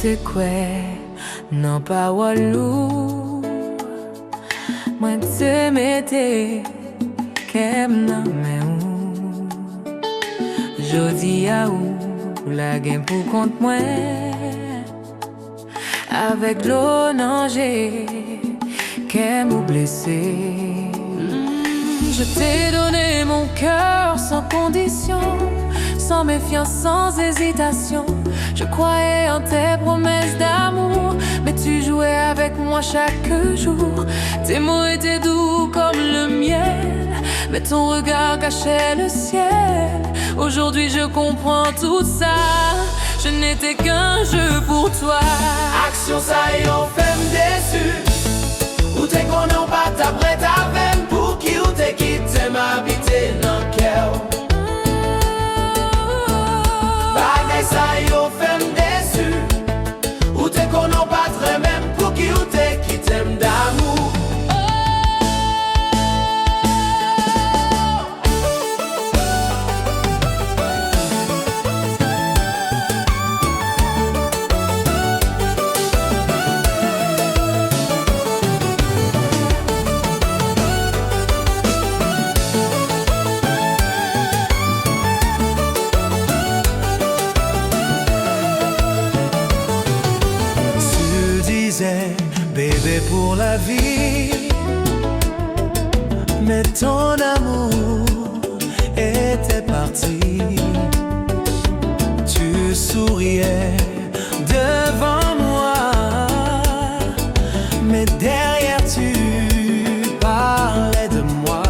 te kwe nan parolou, mwen te mette kem nan men ou. Jodi a ou la gen pou kont mwen, avec l'eau nangée kem ou blessé. Je t'ai donné mon cœur sans condition, sans méfiance, sans hésitation. Je croyais en tes promesses d'amour, mais tu jouais avec moi chaque jour. Tes mots étaient doux comme le miel, mais ton regard cachait le ciel. Aujourd'hui je comprends tout ça, je n'étais qu'un jeu pour toi. Action ça y on fait déçu, ou t'es qu'on n'a pas ta prête à veine, pour qui ou t'es qui t'aime habiter dans le cœur. Bagay ça y on fait déçu, ou t'es qu'on n'a pas très même, pour qui ou t'es qui t'aime d'amour. Bébé pour la vie, mais ton amour était parti. Tu souriais devant moi, mais derrière tu parlais de moi.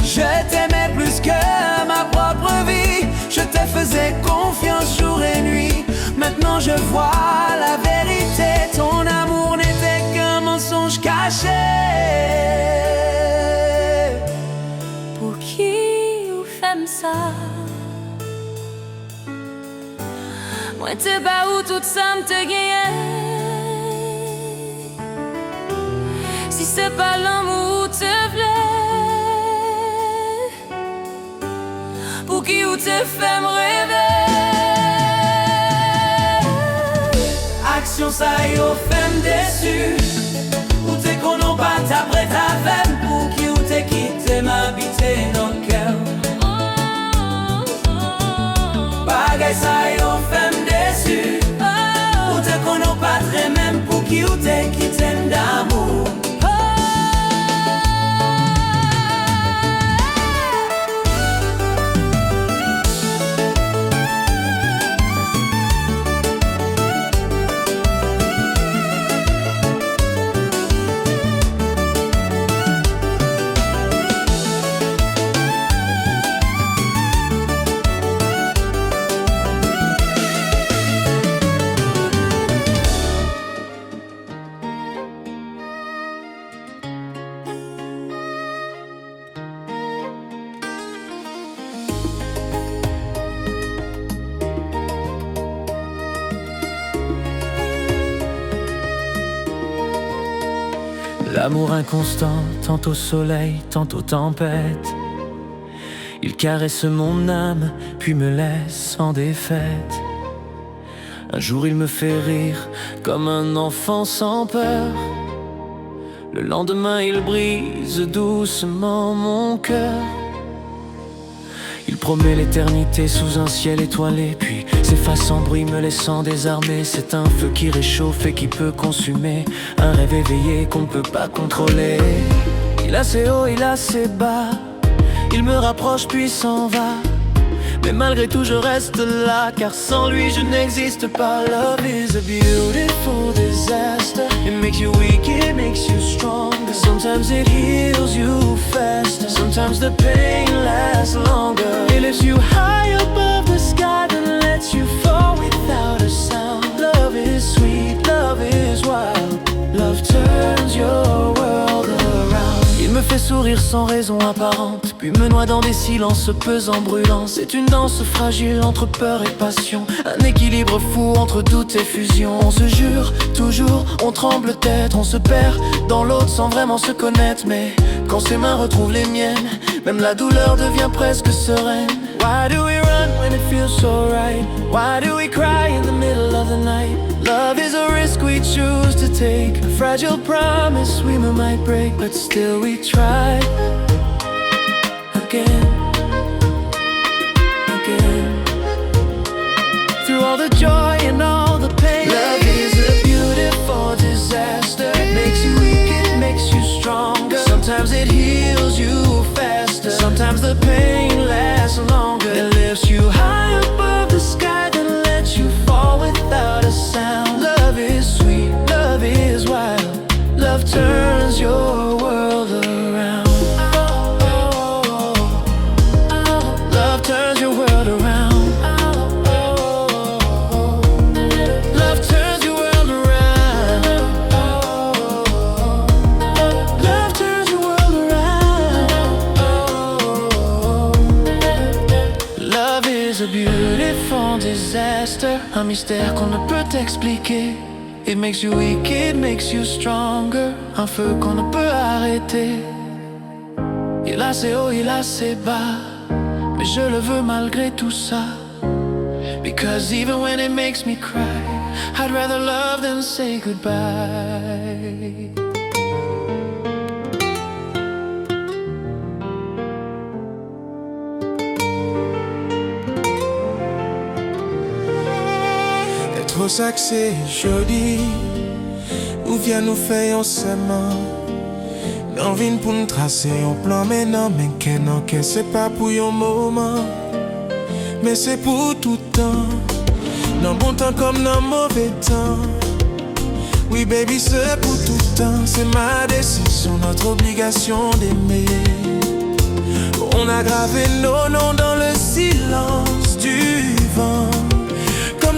Je t'aimais plus que ma propre vie, je te faisais confiance jour et nuit. Maintenant je vois la vérité, ton amour n'était qu'un mensonge caché. Pour qui ou femme ça? Moi te bas ou tout ça m'te gagne. Si c'est pas l'amour te plaît, pour qui ou te fait me rêver. Action ça y au femme déçu, ou t'es qu'on n'a pas ta prête à veine, pour qui ou t'es qui t'aime habiter dans le cœur. Bagay ça y au femme déçu, ou t'es qu'on n'a pas très même, pour qui ou t'es qui t'aime d'amour. L'amour inconstant, tantôt soleil, tantôt tempête. Il caresse mon âme, puis me laisse en défaite. Un jour il me fait rire, comme un enfant sans peur. Le lendemain il brise doucement mon cœur. Il promet l'éternité sous un ciel étoilé, puis s'efface sans bruit, me laissant désarmé. C'est un feu qui réchauffe et qui peut consumer, un rêve éveillé qu'on ne peut pas contrôler. Il a ses hauts, il a ses bas, il me rapproche puis s'en va. Mais malgré tout je reste là, car sans lui je n'existe pas. Love is a beautiful disaster. It makes you weak, it makes you stronger. Sometimes it heals you faster, sometimes the pain lasts longer. It lifts you high above the sky, then lets you fall without a sound. Love is sweet, love is wild. Love turns your world around. Il me fait sourire sans raison apparente, puis me noie dans des silences pesants, brûlants. C'est une danse fragile entre peur et passion, un équilibre fou entre doute et fusion. On se jure toujours, on tremble tête, on se perd dans l'autre sans vraiment se connaître. Mais quand ses mains retrouvent les miennes, même la douleur devient presque sereine. Why do we run when it feels so right? Why do we cry in the middle choose to take. A fragile promise we might break, but still we try again, again. Through all the joy and all the pain, love is a beautiful disaster. It makes you weak, it makes you stronger. Sometimes it heals you faster. Sometimes the pain lasts longer. It lifts you high above the sky, then lets you fall without a sound. Love is sweet, love is wild. Love turns your world around. Love turns your world around. Love turns your world around. Love turns your world around. Love is a beautiful disaster, un mystère qu'on ne peut expliquer. It makes you weak, it makes you stronger. Un feu qu'on ne peut arrêter. Il a ses hauts, il a ses bas, mais je le veux malgré tout ça. Because even when it makes me cry, I'd rather love than say goodbye. Trop saxé, joli, nous vient nous faire un serment. N'en vient pour nous tracer un plan, mais non, que c'est pas pour un moment, mais c'est pour tout temps. Dans bon temps comme dans mauvais temps. Oui, baby, c'est pour tout temps. C'est ma décision, notre obligation d'aimer. On a gravé nos noms dans le silence du vent.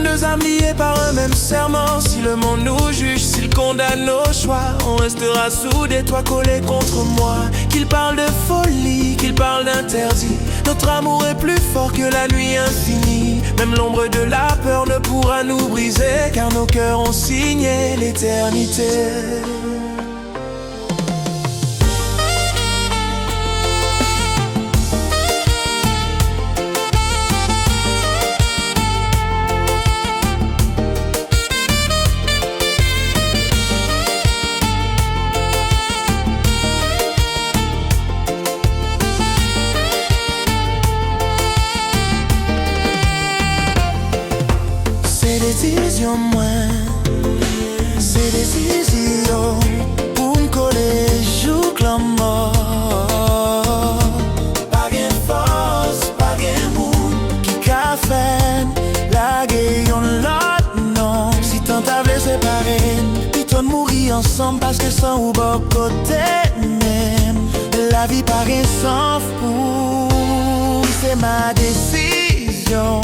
Deux âmes liées par un même serment. Si le monde nous juge, s'il condamne nos choix, on restera soudés, toi collé contre moi. Qu'il parle de folie, qu'il parle d'interdit, notre amour est plus fort que la nuit infinie. Même l'ombre de la peur ne pourra nous briser, car nos cœurs ont signé l'éternité. Décision moins, c'est décision pour me coller joue que la mort. Pas gain force, pas gain mood qui qu'a fait la gueule l'autre non. Si tant t'avais séparé, puis t'en mourir ensemble parce que sans ou bon côté même. La vie paraît sans fou, c'est ma décision.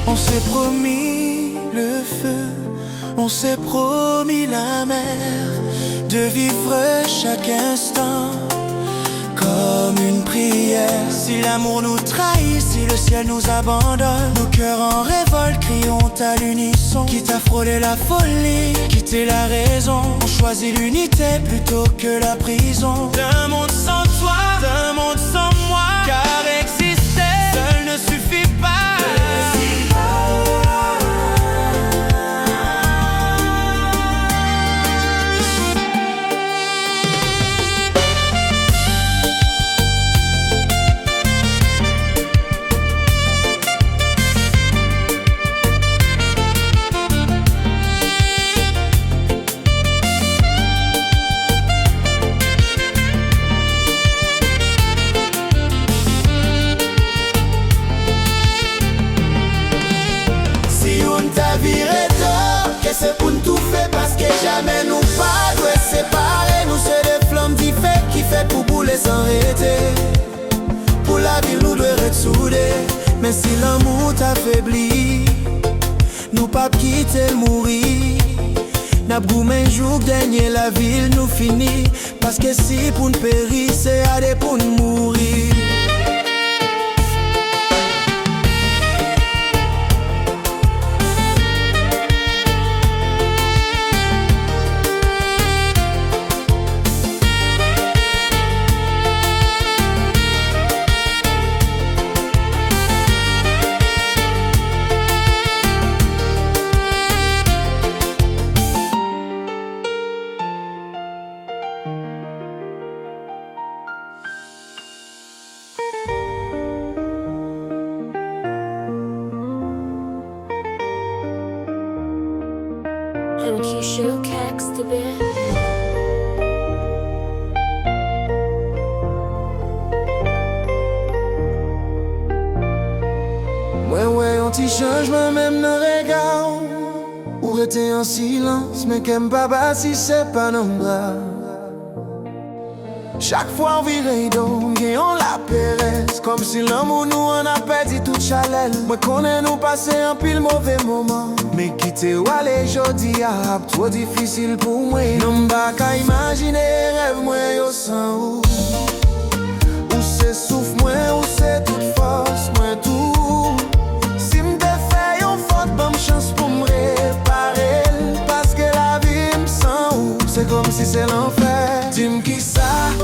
On s'est promis le feu, on s'est promis la mer, de vivre chaque instant comme une prière. Si l'amour nous trahit, si le ciel nous abandonne, nos cœurs en révolte crions à l'unisson. Quitte à frôler la folie, quitter la raison, on choisit l'unité plutôt que la prison. D'un monde sans toi, d'un monde sans moi, car exister seul ne suffit pas. C'est pour nous tout faire parce que jamais nous pas doit séparer. Nous c'est des flammes qui fait pour bouler sans arrêter. Pour la vie nous doit être soudés. Mais si l'amour t'affaiblit, nous pas quitter le mourir. N'ap goumen jouk denye la ville nous fini. Parce que si pour nous périr, c'est à des pour nous mourir. And Keisha Cax the bit. Ouais, on t'y changement même dans regard. Ou rester en silence, mais qu'aime pas si c'est pas dans bras. Chaque fois on vire d'eau, on la péresse. Comme si l'amour nous en a perdu toute chaleur. Moi connais nous passer un pile mauvais moment. Mais quitter ou aller jodi a trop difficile pour moi. Non pas qu'à imaginer rêve moi yo sans ou. Ou c'est souffle moi, ou c'est toute force moi tout. Si m'te fait yon faute, bonne chance pour me réparer. Parce que la vie me sent ou. C'est comme si c'est l'enfer. Dis-moi qui ça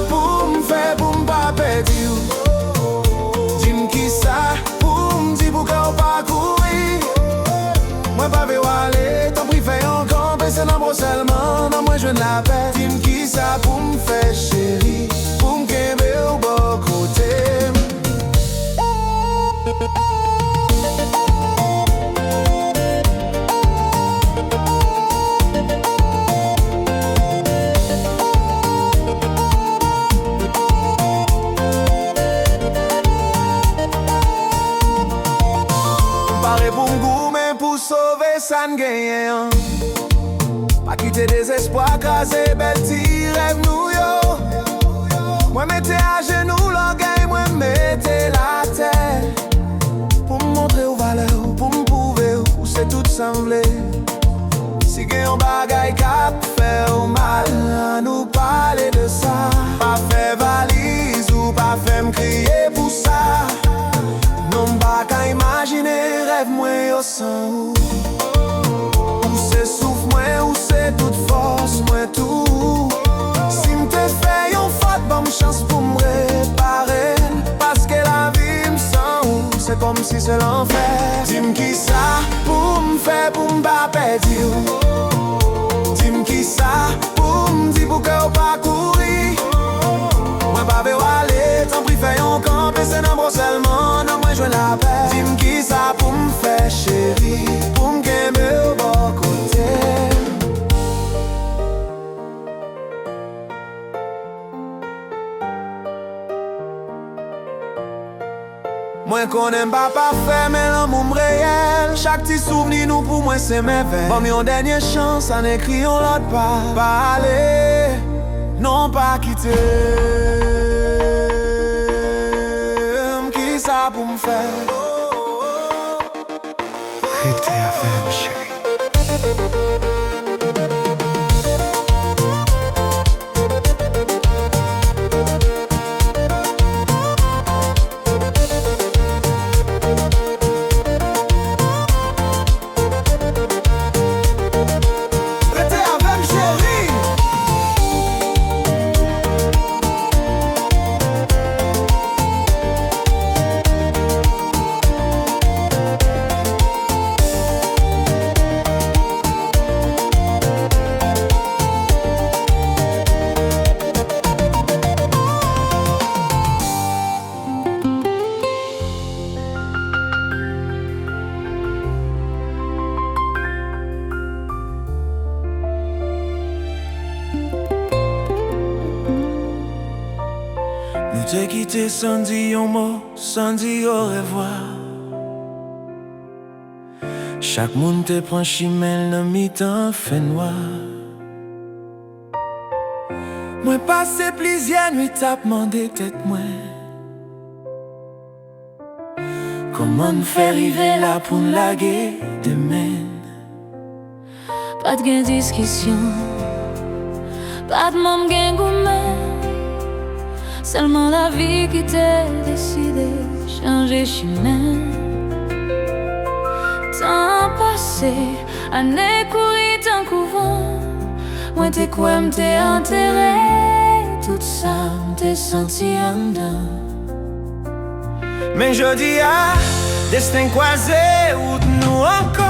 pour me faire pour me pas perdre. Dis-moi qui ça pour me dire pour qu'on pas courir. Moi pas veux aller, t'en prie fais encore. C'est dans seulement, non moi je ne la paix. Dis-moi qui ça pour me faire chérie. Pour me qu'aimer au bon côté. Paré pour m'gou, mais pour sauver ça n'gagne. Pas quitter désespoir, craser belle ti rêve nous yo. Moi mettez à genoux l'orgueil, moi mettez la tête. Pour me montrer aux valeurs, pour me prouver où c'est tout semblé. Si gagne un bagaille cap fait au mal, à nous parler de ça. Pas fait valise ou pas fait me crier pour ça. Non pas qu'à imaginer rêve moi au sang. Où c'est souffle moi, où c'est toute force moi tout. Si m'te fait yon faute, bonne chance pour me réparer. Parce que la vie me sent c'est comme si c'est l'enfer. Dis-moi qui ça pour me faire pour me pas perdre. Dis-moi qui ça pour me dire pour qu'on pas courir. Moi pas veux aller, t'en prie fais yon camp. Et c'est dans seulement, non moi je la paix. Dis-moi qui ça pour me faire chérie. Pour me qu'aimer au bon côté. Moi qu'on aime pas parfait, mais l'amour réel. Chaque petit souvenir nous pour moi c'est merveille. Bon, yon dernière chance, en écrivant l'autre pas. Pas aller, non pas quitter. Qui ça pour me faire? Restez avec chérie. T'es quitté sans dire un mot, sans dire au revoir. Chaque monde te prend chimel dans mi-temps fait noir. Moi passé plusieurs nuits t'as demandé tête moi. Comment nous faire arriver là pour nous laguer demain? pas de gain discussion, pas de même gain gourmet. Seulement la vie qui t'a décidé changer chemin. Temps passé, années courir tant couvent. Moi t'es quoi m't'es enterré, tout ça m't'es senti en dedans. Mais je dis destin croisé, route nous encore.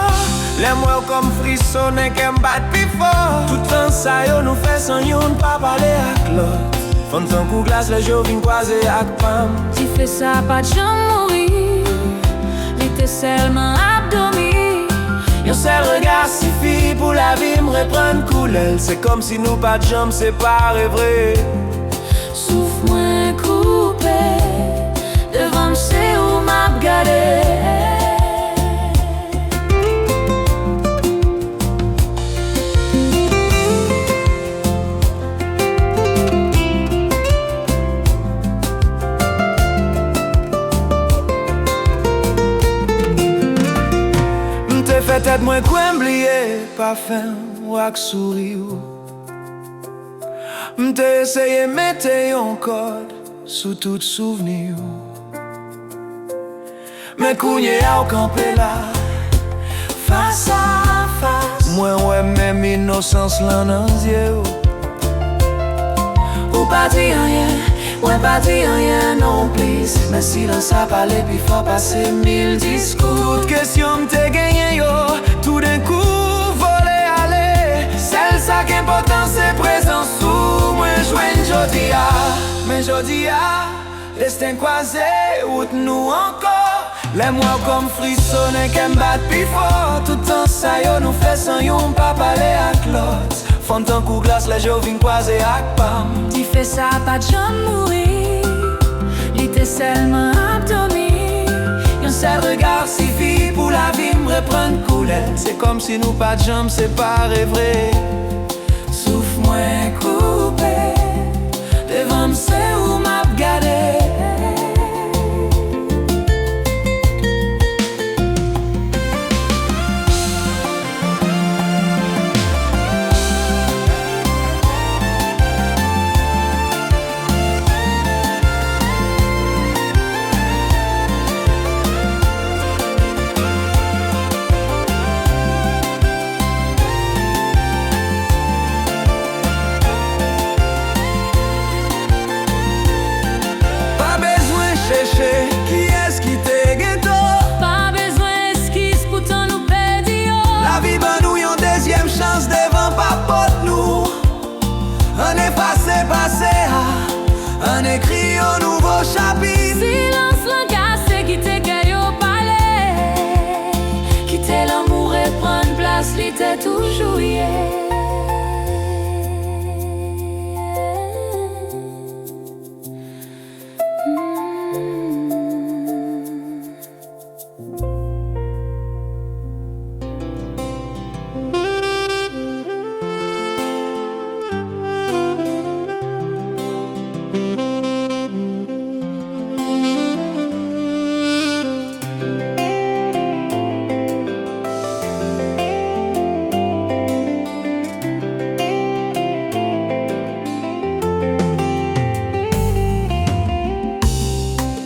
Les mots comme frissonner qui m'battent plus fort. Tout temps ça yo nous fait sans yon pas parler avec l'autre. Fond ton coup glace, les jours viennent croiser avec pam. Tu fais ça pas de jamais mourir, l'été seulement abdomi. Yon seul regard suffit pour la vie me reprendre couleur. C'est comme si nous pas de jambes séparées vrai. Souffle-moi coupé, devant c'est où m'a regardé. Peut-être moins qu'on oublié, pas fin ou ak sourire. M'te essayé mettre un code sous tout souvenir. Mais kounye a ou campé là, face à face. Moi ouais même innocence là dans yeux. Ou pas dit rien, ouais pas dit rien non plus. Mais silence a parlé puis faut passer 1000 discours. Toute question m'te gagné yo, tout d'un coup voler aller. Celle ça qui est important c'est présent sous moi joindre jodi a. Mais jodi a, destin croisé, route nous encore. Les mois comme frissonner qui m'battent plus fort. Tout temps ça yo nous fait sans yon pas parler avec l'autre. Fond ton coup glace, les jours viennent croiser avec pam. Tu fais ça pas de jamais mourir, l'été seulement abdomi. Yon seul regard suffit pour la vie me reprendre couleur. C'est comme si nous pas de jambes séparées vrai. Souffle-moi coupé, devant c'est où m'a regardé. Qui est-ce qui te ghetto? Pas besoin d'esquisse pour t'en nous perdre. La vie ban nous yon deuxième chance devant pas pote nous. On est passé on écrit un nouveau chapitre. Silence l'engagé qui te gagne au palais. Quitter l'amour et prendre place, l'était toujours hier.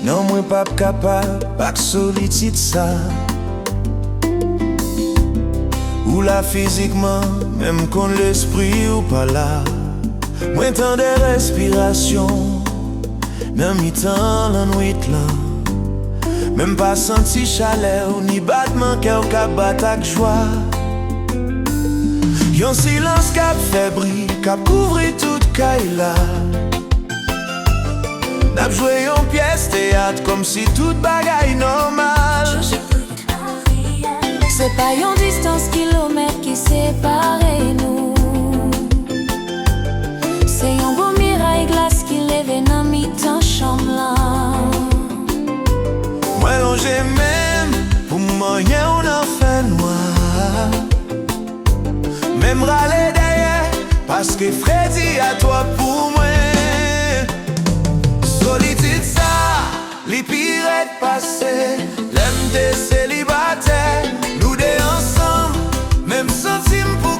Non, moi pas capable, pas que solitude ça. Ou là physiquement, même qu'on l'esprit ou pas là. Moi tant de respiration, dans mi-temps la nuit là. Même pas senti chaleur, ni battement cœur qui bat avec joie. Yon silence qui fébrile, qui couvre toute caille là. N'a joué en pièce théâtre comme si toute bagaille normale. C'est pas une distance kilomètre qui sépare nous. C'est un beau mirail glace qui lève dans mi-temps chambre là. Moi longé même pour moyen on en fait noir. Même râler derrière parce que Freddy à toi pour moi. Solitude ça, les pires passé, l'aime des célibataires. Nous deux ensemble, même sentiment pour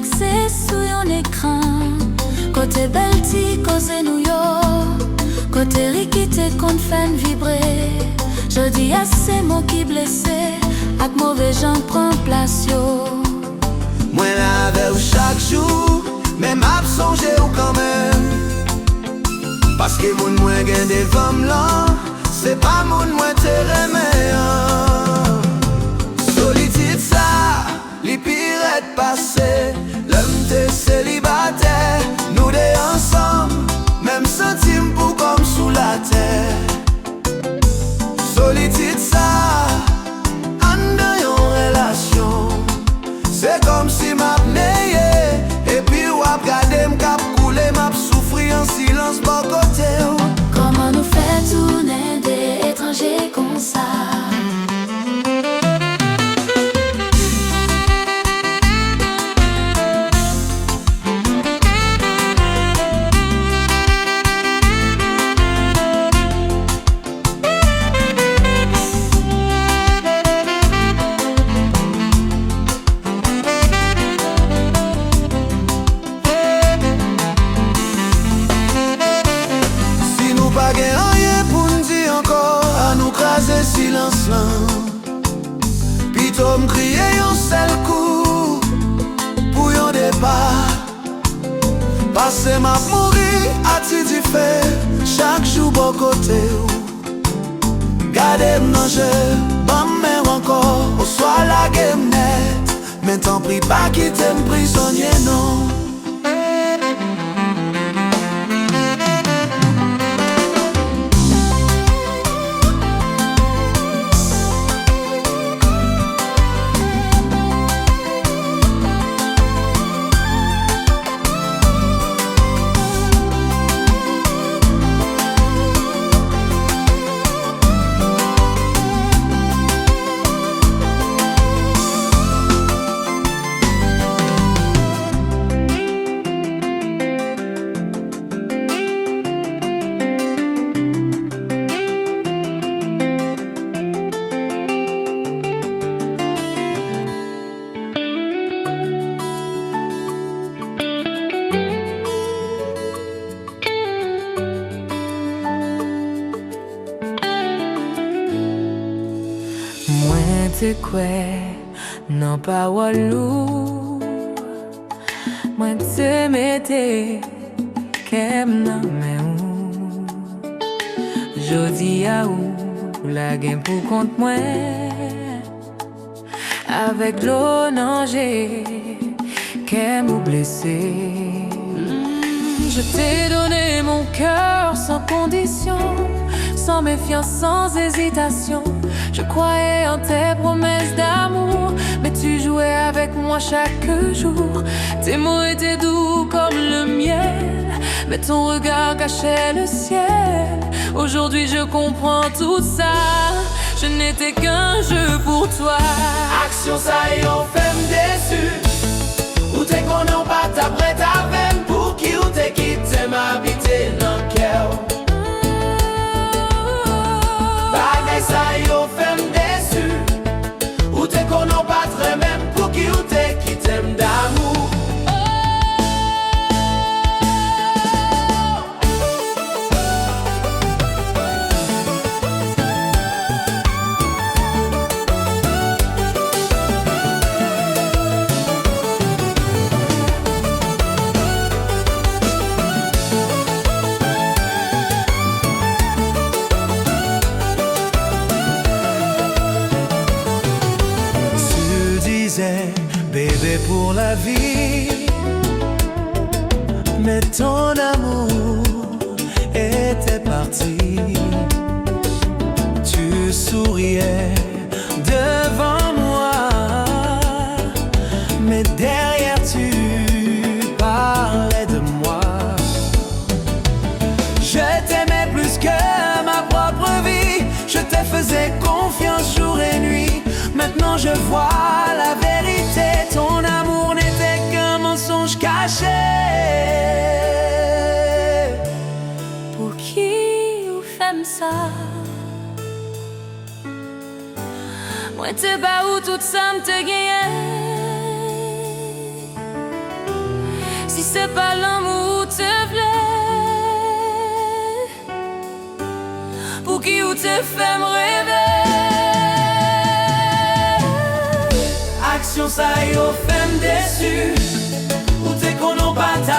fixé sous un écran. Côté belle ti, côté nous yo. Côté rikite qu'on fait vibrer. Je dis assez mots qui blessé. Ak mauvais gens prend place yo. Moi avec ou chaque jour, même absongé ou quand même. Parce que moun mwen gen devant là, c'est pas moun mwen te remè. Solitude ça, li pire passé. L'homme te célibataire, nous deux ensemble, même centime pour comme sous la terre. Solitude ça, en de yon relation. C'est comme si m'apneye, et puis wap gade m'kap koule, m'ap souffri en silence bon côté. Comment nous fait tourner des étrangers comme ça? Silence là, pito m'crier yon seul coup pour yon départ. Passé m'a mouri à ti di fait chaque jour bon côté. Gardez m'nanger, bam mère encore, au soir la game net. Mais t'en prie pas quitter m'prisonnier non. Te kwe nan pa walou. Mwen te mette kem nan men ou. Jodi a ou la gen pou kont mwen. Avec l'eau nanje kem ou blessé. Je t'ai donné mon cœur sans condition, sans méfiance, sans hésitation. Je croyais en tes promesses d'amour, mais tu jouais avec moi chaque jour. Tes mots étaient doux comme le miel, mais ton regard cachait le ciel. Aujourd'hui je comprends tout ça, je n'étais qu'un jeu pour toi. Action ça y on fait m'déçu. Ou t'es qu'on n'a pas ta prête à veine. Pour qui ou t'es quitté m'habiter dans le cœur. Bagay ça y on fait m'déçu. Ou t'es qu'on n'a pas très même. Pour qui ou t'es quitté m'damour. Bébé pour la vie, mais ton amour était parti. Tu souriais devant moi, mais derrière tu parlais de moi. Je t'aimais plus que ma propre vie, je te faisais confiance jour et nuit. Maintenant je vois la vérité, ton amour n'était qu'un mensonge caché. Pour qui ou femme ça? Moi te ba ou tout ça m'te gagné. c'est pas l'amour te plaît, pour qui ou te fait me rêver. Action ça yo fait me déçu, ou te konon pas ta